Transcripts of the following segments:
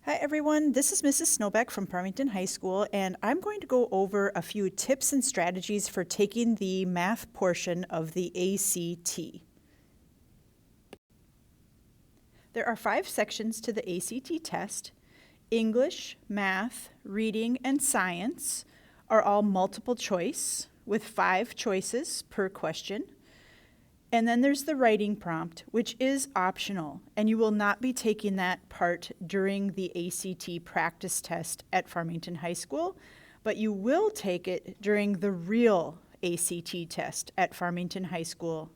Hi everyone, this is Mrs. Snowbeck from Farmington High School, and I'm going to go over a few tips and strategies for taking the math portion of the ACT. There are 5 sections to the ACT test. English, math, reading, and science are all multiple choice with 5 choices per question. And then there's the writing prompt, which is optional, and you will not be taking that part during the ACT practice test at Farmington High School, but you will take it during the real ACT test at Farmington High School.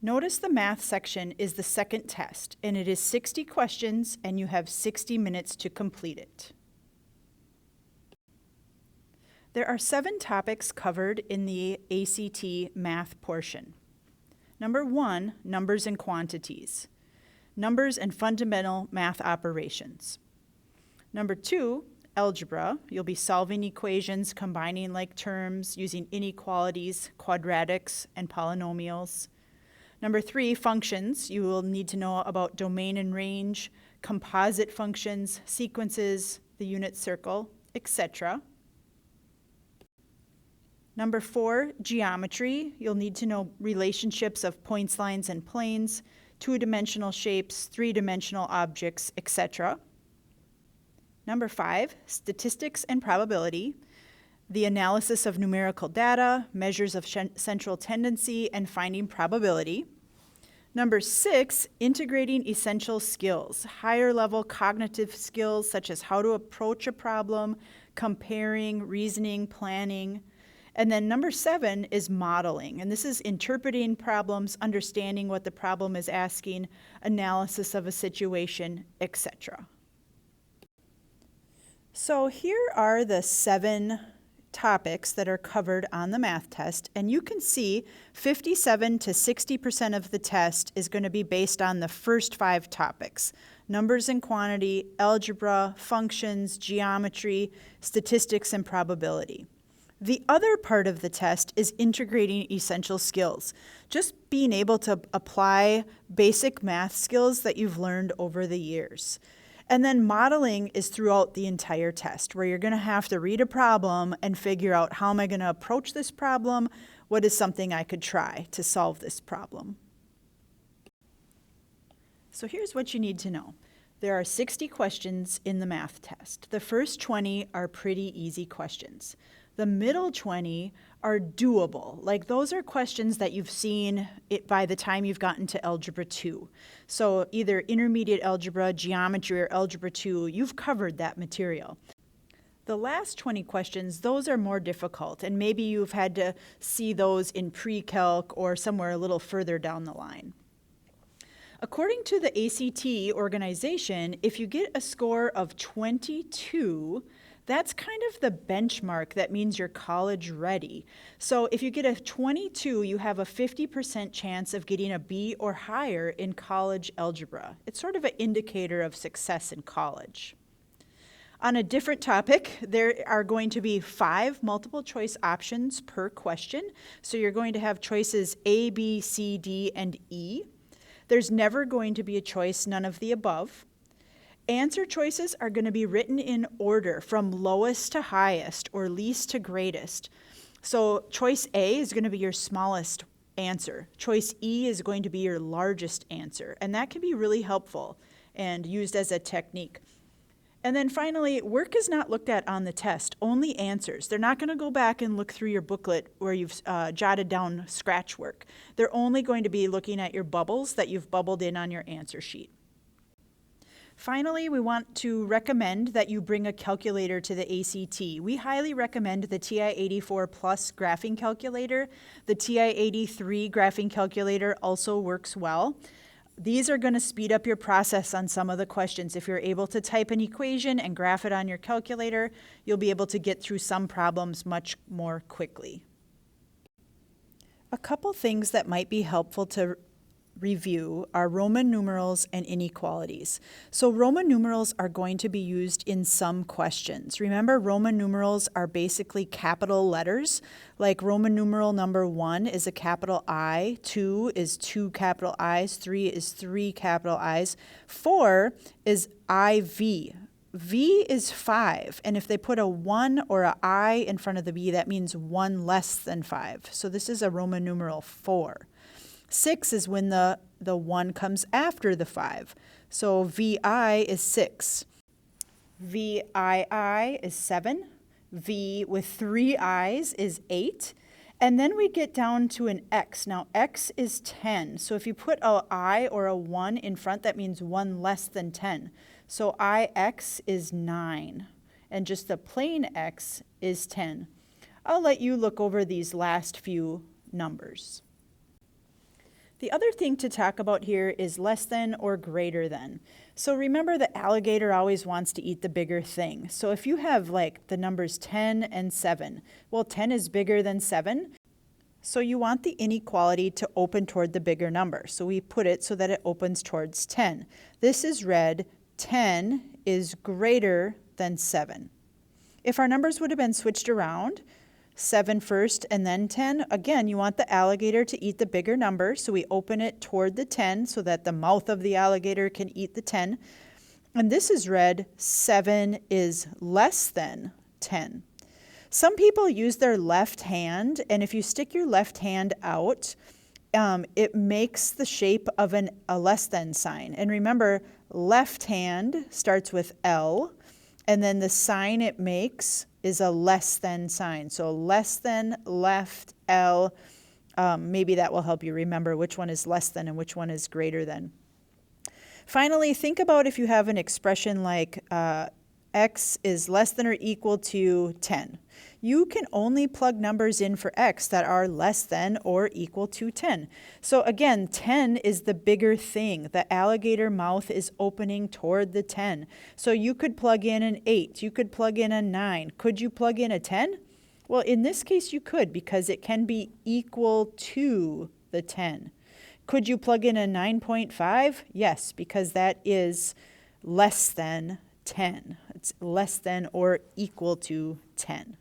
Notice the math section is the second test, and it is 60 questions, and you have 60 minutes to complete it. There are 7 topics covered in the ACT math portion. Number 1, numbers and quantities. Numbers and fundamental math operations. Number 2, algebra. You'll be solving equations, combining like terms, using inequalities, quadratics, and polynomials. Number 3, functions. You will need to know about domain and range, composite functions, sequences, the unit circle, etc. Number 4, geometry. You'll need to know relationships of points, lines, and planes, 2-dimensional shapes, 3-dimensional objects, etc. Number 5, statistics and probability, the analysis of numerical data, measures of central tendency, and finding probability. Number 6, integrating essential skills, higher level cognitive skills such as how to approach a problem, comparing, reasoning, planning. And then number 7 is modeling, and this is interpreting problems, understanding what the problem is asking, analysis of a situation, etc. So here are the 7 topics that are covered on the math test, and you can see 57 to 60% of the test is going to be based on the first 5 topics: numbers and quantity, algebra, functions, geometry, statistics, and probability. The other part of the test is integrating essential skills, just being able to apply basic math skills that you've learned over the years. And then modeling is throughout the entire test, where you're going to have to read a problem and figure out, how am I going to approach this problem? What is something I could try to solve this problem? So here's what you need to know. There are 60 questions in the math test. The first 20 are pretty easy questions. The middle 20 are doable. Like, those are questions that you've seen by the time you've gotten to Algebra 2. So either intermediate algebra, geometry, or Algebra 2, you've covered that material. The last 20 questions, those are more difficult, and maybe you've had to see those in pre-calc or somewhere a little further down the line. According to the ACT organization, if you get a score of 22, that's kind of the benchmark that means you're college ready. So if you get a 22, you have a 50% chance of getting a B or higher in college algebra. It's sort of an indicator of success in college. On a different topic, there are going to be 5 multiple choice options per question. So you're going to have choices A, B, C, D, and E. There's never going to be a choice none of the above. Answer choices are going to be written in order from lowest to highest, or least to greatest. So choice A is going to be your smallest answer. Choice E is going to be your largest answer, and that can be really helpful and used as a technique. And then finally, work is not looked at on the test, only answers. They're not going to go back and look through your booklet where you've jotted down scratch work. They're only going to be looking at your bubbles that you've bubbled in on your answer sheet. Finally, we want to recommend that you bring a calculator to the ACT. We highly recommend the TI-84 Plus graphing calculator. The TI-83 graphing calculator also works well. These are going to speed up your process on some of the questions. If you're able to type an equation and graph it on your calculator, you'll be able to get through some problems much more quickly. A couple things that might be helpful to review are Roman numerals and inequalities. So Roman numerals are going to be used in some questions. Remember, Roman numerals are basically capital letters. Like Roman numeral number 1 is a capital I, 2 is 2 capital I's, 3 is 3 capital I's, 4 is IV. V is 5, and if they put a 1 or a I in front of the V, that means 1 less than 5. So this is a Roman numeral 4. 6 is when the 1 comes after the 5. So VI is 6. VII is 7. V with 3 I's is 8. And then we get down to an X. Now X is 10. So if you put a I or a 1 in front, that means 1 less than 10. So IX is 9. And just the plain X is 10. I'll let you look over these last few numbers. The other thing to talk about here is less than or greater than. So remember, the alligator always wants to eat the bigger thing. So if you have like the numbers 10 and 7, well, 10 is bigger than 7. So you want the inequality to open toward the bigger number. So we put it so that it opens towards 10. This is read 10 is greater than 7. If our numbers would have been switched around, 7 first and then 10. Again, you want the alligator to eat the bigger number, so we open it toward the 10 so that the mouth of the alligator can eat the 10. And this is read 7 is less than 10. Some people use their left hand, and if you stick your left hand out, it makes the shape of a less than sign. And remember, left hand starts with L, and then the sign it makes is a less than sign. So less than, left, L. Maybe that will help you remember which one is less than and which one is greater than. Finally, think about if you have an expression like x is less than or equal to 10. You can only plug numbers in for x that are less than or equal to 10. So again, 10 is the bigger thing. The alligator mouth is opening toward the 10. So you could plug in an 8. You could plug in a 9. Could you plug in a 10? Well, in this case, you could, because it can be equal to the 10. Could you plug in a 9.5? Yes, because that is less than 10. It's less than or equal to 10.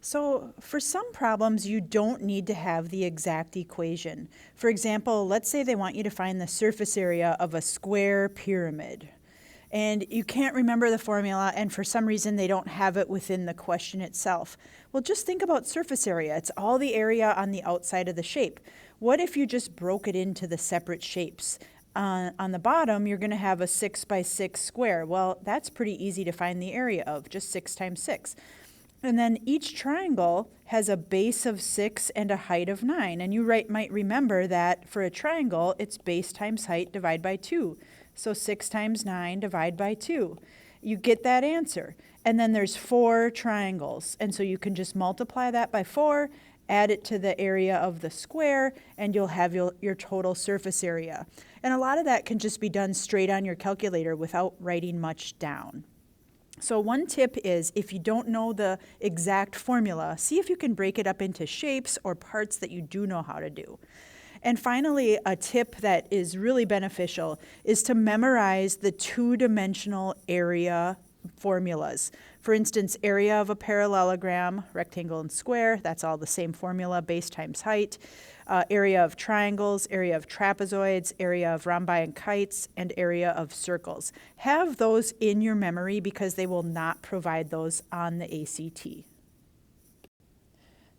So for some problems, you don't need to have the exact equation. For example, let's say they want you to find the surface area of a square pyramid. And you can't remember the formula, and for some reason they don't have it within the question itself. Well, just think about surface area. It's all the area on the outside of the shape. What if you just broke it into the separate shapes? On the bottom, you're going to have a 6 by 6 square. Well, that's pretty easy to find the area of, just 6 times 6. And then each triangle has a base of 6 and a height of 9. And you might remember that for a triangle, it's base times height divided by 2. So 6 times 9 divided by 2. You get that answer. And then there's 4 triangles. And so you can just multiply that by 4, add it to the area of the square, and you'll have your total surface area. And a lot of that can just be done straight on your calculator without writing much down. So one tip is, if you don't know the exact formula, see if you can break it up into shapes or parts that you do know how to do. And finally, a tip that is really beneficial is to memorize the two-dimensional area formulas. For instance, area of a parallelogram, rectangle and square, that's all the same formula, base times height. Area of triangles, area of trapezoids, area of rhombi and kites, and area of circles. Have those in your memory because they will not provide those on the ACT.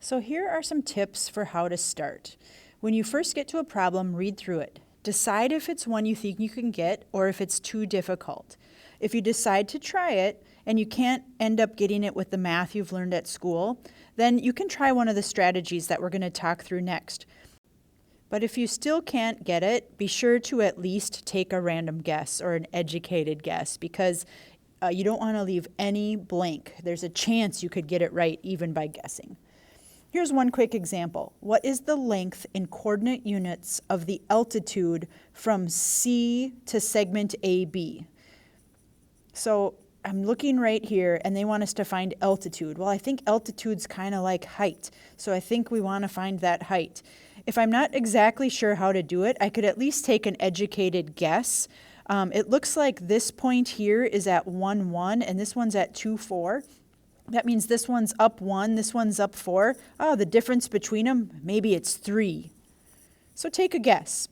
So here are some tips for how to start. When you first get to a problem, read through it. Decide if it's one you think you can get or if it's too difficult. If you decide to try it and you can't end up getting it with the math you've learned at school, then you can try one of the strategies that we're going to talk through next. But if you still can't get it, be sure to at least take a random guess or an educated guess, because you don't want to leave any blank. There's a chance you could get it right even by guessing. Here's one quick example. What is the length in coordinate units of the altitude from C to segment AB? So I'm looking right here, and they want us to find altitude. Well, I think altitude's kind of like height, so I think we want to find that height. If I'm not exactly sure how to do it, I could at least take an educated guess. It looks like this point here is at 1, 1, and this one's at 2, 4. That means this one's up 1, this one's up 4. Oh, the difference between them, maybe it's 3. So take a guess.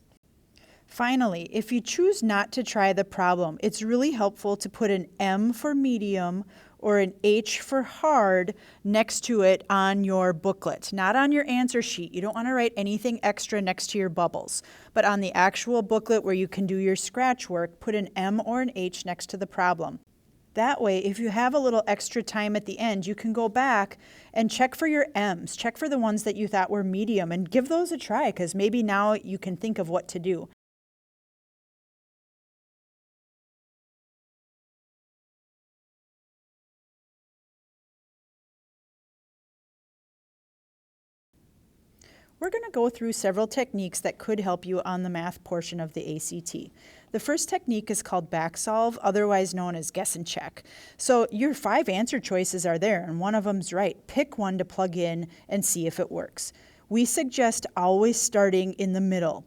Finally, if you choose not to try the problem, it's really helpful to put an M for medium or an H for hard next to it on your booklet, not on your answer sheet. You don't want to write anything extra next to your bubbles, but on the actual booklet where you can do your scratch work, put an M or an H next to the problem. That way, if you have a little extra time at the end, you can go back and check for your M's, check for the ones that you thought were medium, and give those a try, because maybe now you can think of what to do. We're going to go through several techniques that could help you on the math portion of the ACT. The first technique is called back solve, otherwise known as guess and check. So your 5 answer choices are there, and one of them's right. Pick one to plug in and see if it works. We suggest always starting in the middle.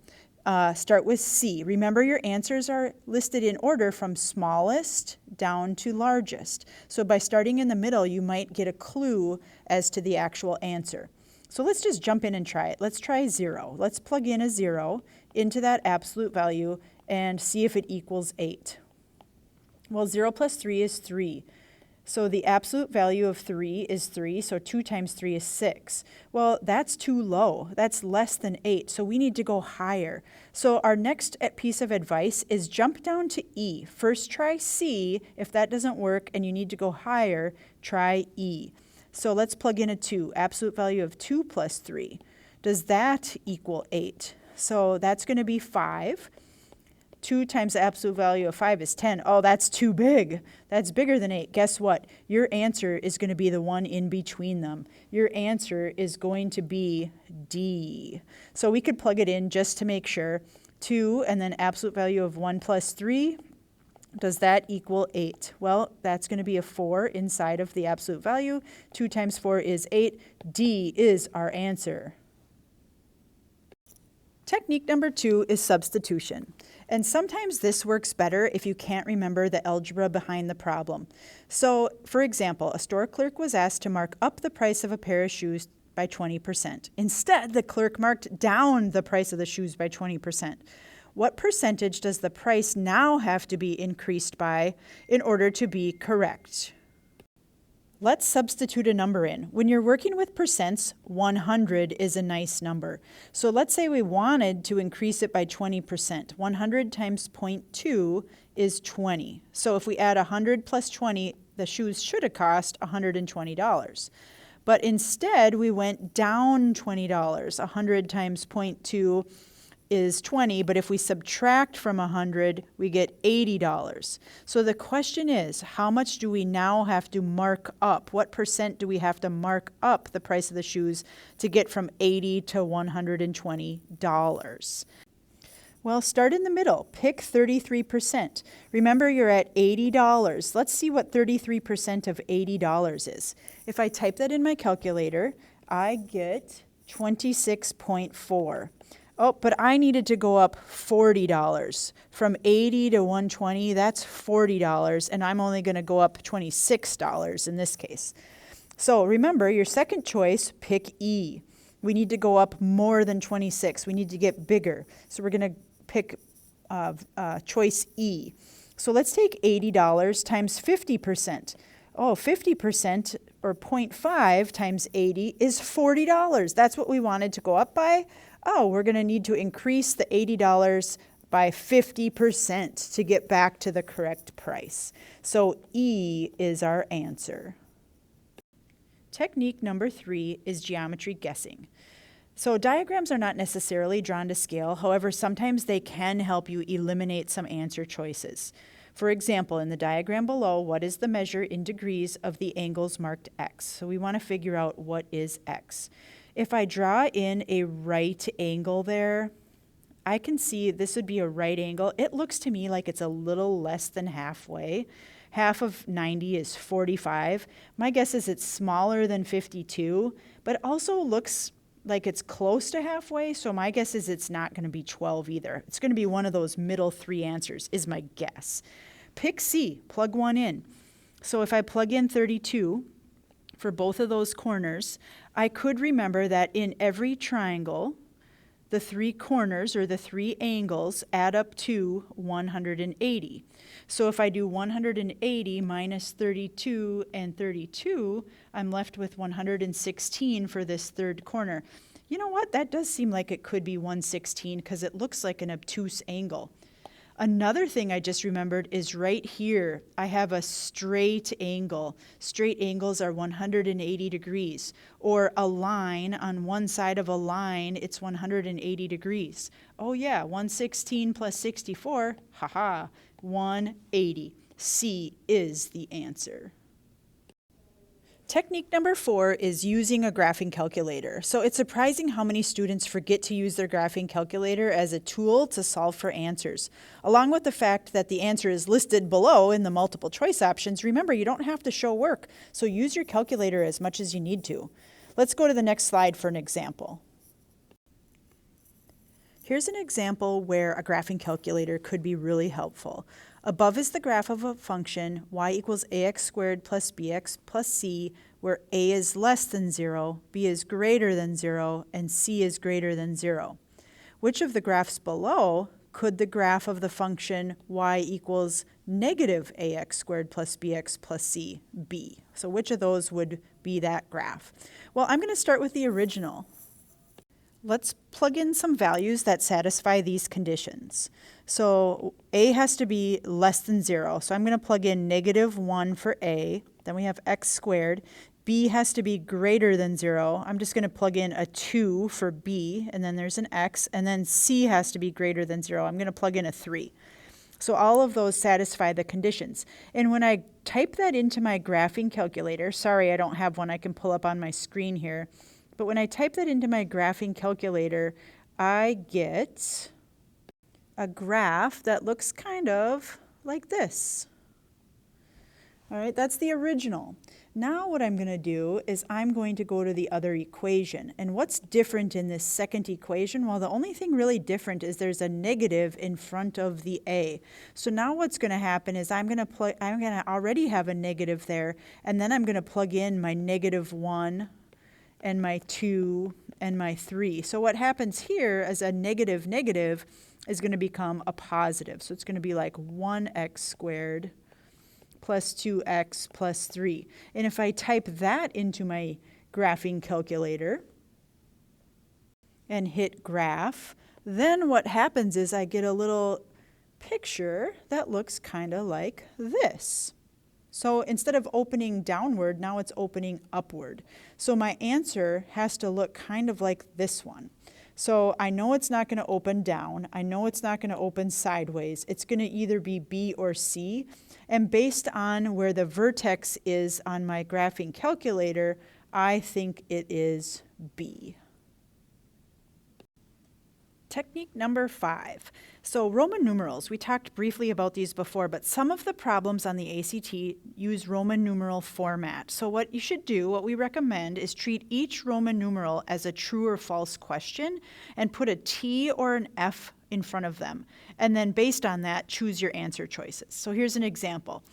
Start with C. Remember, your answers are listed in order from smallest down to largest. So by starting in the middle, you might get a clue as to the actual answer. So let's just jump in and try it. Let's try 0. Let's plug in a 0 into that absolute value and see if it equals 8. Well, 0 plus 3 is 3. So the absolute value of 3 is 3, so 2 times 3 is 6. Well, that's too low. That's less than 8, so we need to go higher. So our next piece of advice is jump down to E. First try C. If that doesn't work and you need to go higher, try E. So let's plug in a 2, absolute value of 2 plus 3. Does that equal 8? So that's going to be 5. 2 times the absolute value of 5 is 10. Oh, that's too big. That's bigger than 8. Guess what? Your answer is going to be the one in between them. Your answer is going to be D. So we could plug it in just to make sure. 2 and then absolute value of 1 plus 3. Does that equal 8? Well, that's going to be a 4 inside of the absolute value. 2 times 4 is 8. D is our answer. Technique number 2 is substitution. And sometimes this works better if you can't remember the algebra behind the problem. So, for example, a store clerk was asked to mark up the price of a pair of shoes by 20%. Instead, the clerk marked down the price of the shoes by 20%. What percentage does the price now have to be increased by in order to be correct? Let's substitute a number in. When you're working with percents, 100 is a nice number. So let's say we wanted to increase it by 20%. 100 times 0.2 is 20. So if we add 100 plus 20, the shoes should have cost $120. But instead, we went down $20. 100 times 0.2 is 20, but if we subtract from 100, we get $80. So the question is, how much do we now have to mark up? What percent do we have to mark up the price of the shoes to get from $80 to $120? Well, start in the middle. Pick 33%. Remember, you're at $80. Let's see what 33% of $80 is. If I type that in my calculator, I get 26.4. Oh, but I needed to go up $40. From 80 to 120, that's $40, and I'm only going to go up $26 in this case. So remember, your second choice, pick E. We need to go up more than 26. We need to get bigger. So we're going to pick choice E. So let's take $80 times 50%. Oh, 50% or 0.5 times 80 is $40. That's what we wanted to go up by. Oh, we're going to need to increase the $80 by 50% to get back to the correct price. So E is our answer. Technique number 3 is geometry guessing. So diagrams are not necessarily drawn to scale. However, sometimes they can help you eliminate some answer choices. For example, in the diagram below, what is the measure in degrees of the angles marked X? So we want to figure out what is X. If I draw in a right angle there, I can see this would be a right angle. It looks to me like it's a little less than halfway. Half of 90 is 45. My guess is it's smaller than 52, but also looks like it's close to halfway, so my guess is it's not going to be 12 either. It's going to be one of those middle three answers is my guess. Pick C, plug one in. So if I plug in 32 for both of those corners, I could remember that in every triangle, the three corners or the three angles add up to 180. So if I do 180 minus 32 and 32, I'm left with 116 for this third corner. You know what? That does seem like it could be 116 because it looks like an obtuse angle. Another thing I just remembered is right here, I have a straight angle. Straight angles are 180 degrees. Or a line, on one side of a line, it's 180 degrees. Oh yeah, 116 plus 64, haha, 180. C is the answer. Technique number 4 is using a graphing calculator. So it's surprising how many students forget to use their graphing calculator as a tool to solve for answers. Along with the fact that the answer is listed below in the multiple choice options, remember you don't have to show work, so use your calculator as much as you need to. Let's go to the next slide for an example. Here's an example where a graphing calculator could be really helpful. Above is the graph of a function y equals ax squared plus bx plus c, where a is less than 0, b is greater than 0, and c is greater than 0. Which of the graphs below could the graph of the function y equals negative ax squared plus bx plus c be? So which of those would be that graph? Well, I'm going to start with the original. Let's plug in some values that satisfy these conditions. So a has to be less than 0. So I'm going to plug in negative 1 for a. Then we have x squared. B has to be greater than 0. I'm just going to plug in a 2 for b, and then there's an x. And then c has to be greater than 0. I'm going to plug in a 3. So all of those satisfy the conditions. And when I type that into my graphing calculator, sorry, I don't have one I can pull up on my screen here. But when I type that into my graphing calculator, I get a graph that looks kind of like this. All right, that's the original. Now what I'm going to do is I'm going to go to the other equation. And what's different in this second equation? Well, the only thing really different is there's a negative in front of the a. So now what's going to happen is I'm going to already have a negative there, and then I'm going to plug in my negative 1 and my 2 and my 3. So what happens here as a negative negative is going to become a positive. So it's going to be like 1x squared plus 2x plus 3. And if I type that into my graphing calculator and hit graph, then what happens is I get a little picture that looks kind of like this. So instead of opening downward, now it's opening upward. So my answer has to look kind of like this one. So I know it's not going to open down. I know it's not going to open sideways. It's going to either be B or C. And based on where the vertex is on my graphing calculator, I think it is B. Technique number 5. So Roman numerals, we talked briefly about these before, but some of the problems on the ACT use Roman numeral format. So what you should do, what we recommend, is treat each Roman numeral as a true or false question and put a T or an F in front of them. And then based on that, choose your answer choices. So here's an example.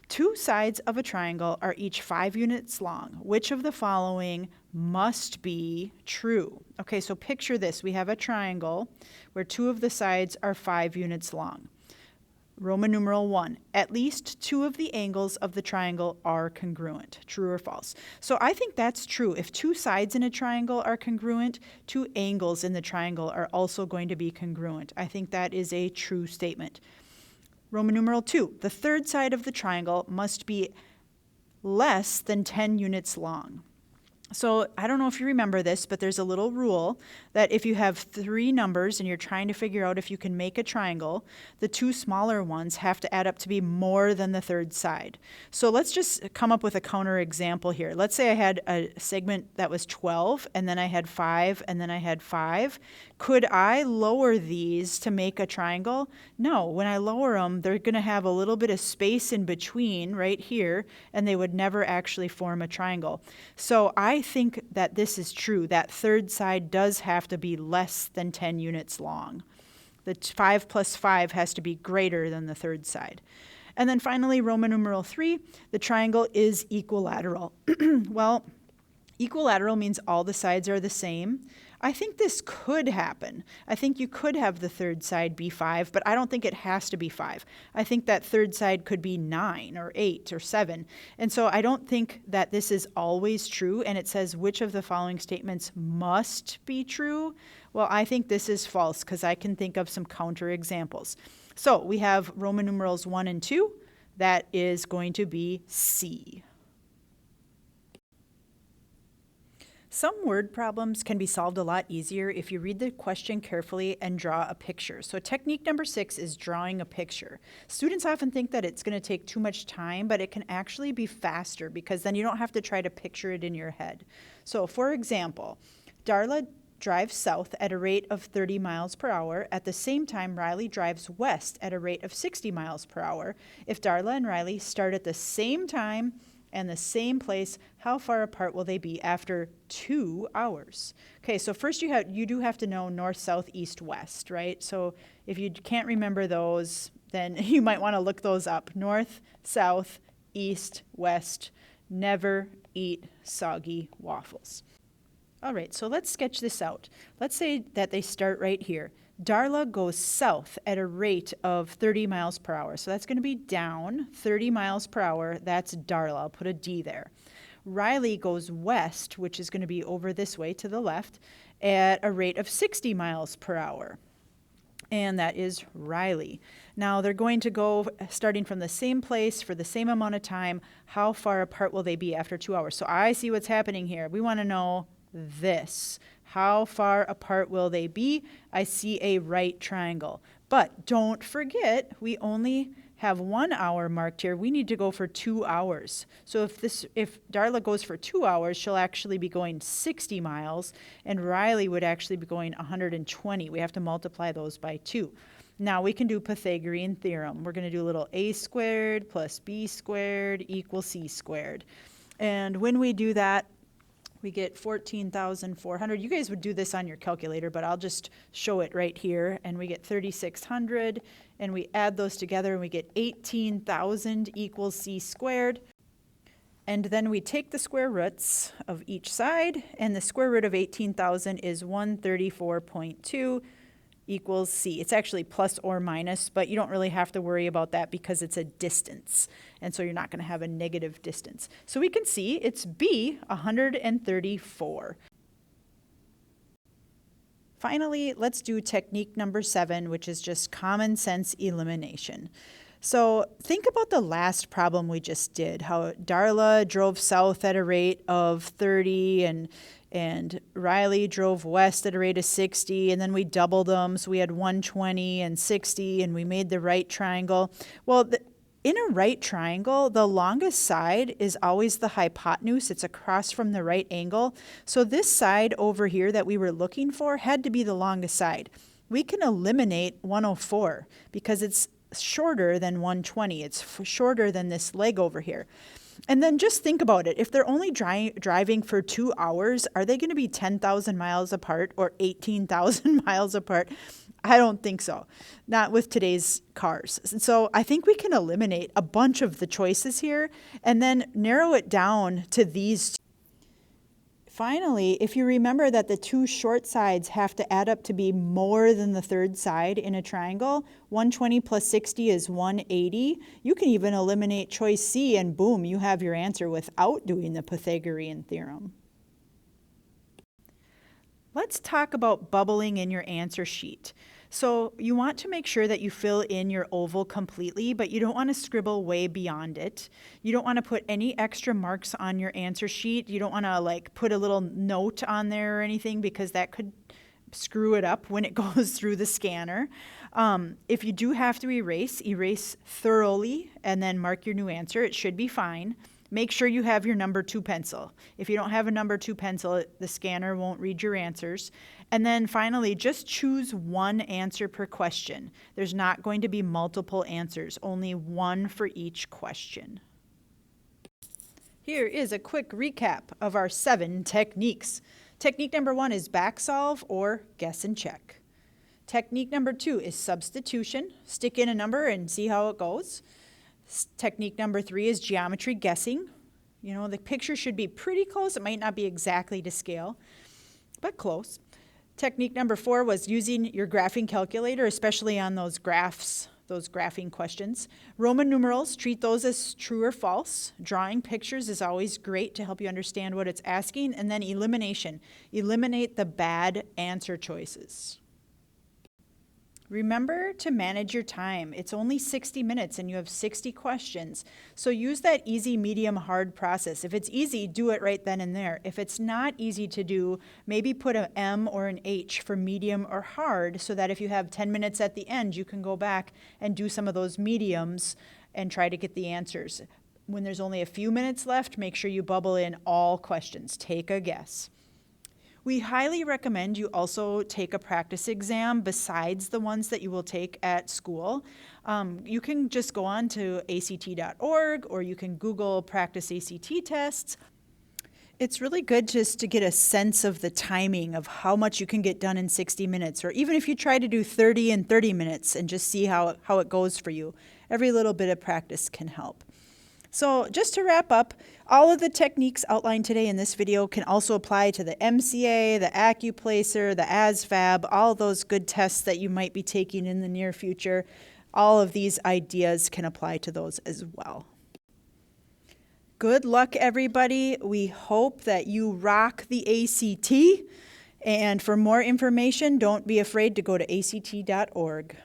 2 sides of a triangle are each 5 units long. Which of the following must be true? Okay, so picture this. We have a triangle where 2 of the sides are 5 units long. Roman numeral 1, at least 2 of the angles of the triangle are congruent. True or false? So I think that's true. If 2 sides in a triangle are congruent, 2 angles in the triangle are also going to be congruent. I think that is a true statement. Roman numeral 2, the third side of the triangle must be less than 10 units long. So I don't know if you remember this, but there's a little rule that if you have 3 numbers and you're trying to figure out if you can make a triangle, the 2 smaller ones have to add up to be more than the third side. So let's just come up with a counter example here. Let's say I had a segment that was 12, and then I had 5, and then I had 5. Could I lower these to make a triangle? No. When I lower them, they're going to have a little bit of space in between right here, and they would never actually form a triangle. So I I think that this is true. That third side does have to be less than 10 units long. The 5 plus 5 has to be greater than the third side. And then finally, Roman numeral 3, the triangle is equilateral. Well, equilateral means all the sides are the same. I think this could happen. I think you could have the third side be 5, but I don't think it has to be 5. I think that third side could be 9 or 8 or 7. And so I don't think that this is always true, and it says which of the following statements must be true. Well, I think this is false because I can think of some counter examples. So we have Roman numerals 1 and 2. That is going to be C. Some word problems can be solved a lot easier if you read the question carefully and draw a picture. So technique number 6 is drawing a picture. Students often think that it's going to take too much time, but it can actually be faster because then you don't have to try to picture it in your head. So for example, Darla drives south at a rate of 30 miles per hour. At the same time, Riley drives west at a rate of 60 miles per hour. If Darla and Riley start at the same time and the same place, how far apart will they be after 2 hours? Okay, so first you do have to know north, south, east, west, right? So if you can't remember those, then you might want to look those up. North, south, east, west. Never eat soggy waffles. All right, so let's sketch this out. Let's say that they start right here. Darla goes south at a rate of 30 miles per hour. So that's going to be down 30 miles per hour. That's Darla. I'll put a D there. Riley goes west, which is going to be over this way to the left, at a rate of 60 miles per hour. And that is Riley. Now they're going to go starting from the same place for the same amount of time. How far apart will they be after 2 hours? So I see what's happening here. We want to know this. How far apart will they be? I see a right triangle. But don't forget, we only have 1 hour marked here. We need to go for 2 hours. So if Darla goes for 2 hours, she'll actually be going 60 miles, and Riley would actually be going 120. We have to multiply those by 2. Now we can do Pythagorean theorem. We're going to do a little a squared plus b squared equals c squared. And when we do that, we get 14,400. You guys would do this on your calculator, but I'll just show it right here. And we get 3,600, and we add those together, and we get 18,000 equals c squared. And then we take the square roots of each side, and the square root of 18,000 is 134.2 equals c. It's actually plus or minus, but you don't really have to worry about that because it's a distance. And so you're not going to have a negative distance. So we can see it's B, 134. Finally, let's do technique number 7, which is just common sense elimination. So think about the last problem we just did, how Darla drove south at a rate of 30 and Riley drove west at a rate of 60, and then we doubled them, so we had 120 and 60, and we made the right triangle. Well, in a right triangle, the longest side is always the hypotenuse. It's across from the right angle. So this side over here that we were looking for had to be the longest side. We can eliminate 104 because it's shorter than 120. It's shorter than this leg over here. And then just think about it. If they're only driving for 2 hours, are they going to be 10,000 miles apart or 18,000 miles apart? I don't think so. Not with today's cars. So I think we can eliminate a bunch of the choices here and then narrow it down to these two. Finally, if you remember that the two short sides have to add up to be more than the third side in a triangle, 120 plus 60 is 180. You can even eliminate choice C and boom, you have your answer without doing the Pythagorean theorem. Let's talk about bubbling in your answer sheet. So you want to make sure that you fill in your oval completely, but you don't want to scribble way beyond it. You don't want to put any extra marks on your answer sheet. You don't want to put a little note on there or anything because that could screw it up when it goes through the scanner. If you do have to erase thoroughly and then mark your new answer. It should be fine. Make sure you have your number 2 pencil. If you don't have a number 2 pencil, the scanner won't read your answers. And then finally, just choose one answer per question. There's not going to be multiple answers, only one for each question. Here is a quick recap of our 7 techniques. Technique number 1 is back solve or guess and check. Technique number 2 is substitution. Stick in a number and see how it goes. Technique number 3 is geometry guessing. You know, the picture should be pretty close. It might not be exactly to scale, but close. Technique number 4 was using your graphing calculator, especially on those graphs, those graphing questions. Roman numerals, treat those as true or false. Drawing pictures is always great to help you understand what it's asking. And then elimination. Eliminate the bad answer choices. Remember to manage your time. It's only 60 minutes and you have 60 questions. So use that easy, medium, hard process. If it's easy, do it right then and there. If it's not easy to do, maybe put an M or an H for medium or hard so that if you have 10 minutes at the end, you can go back and do some of those mediums and try to get the answers. When there's only a few minutes left, make sure you bubble in all questions. Take a guess. We highly recommend you also take a practice exam besides the ones that you will take at school. You can just go on to act.org or you can Google practice ACT tests. It's really good just to get a sense of the timing of how much you can get done in 60 minutes, or even if you try to do 30 in 30 minutes and just see how it goes for you. Every little bit of practice can help. So just to wrap up, all of the techniques outlined today in this video can also apply to the MCA, the AccuPlacer, the ASVAB, all those good tests that you might be taking in the near future. All of these ideas can apply to those as well. Good luck, everybody. We hope that you rock the ACT. And for more information, don't be afraid to go to act.org.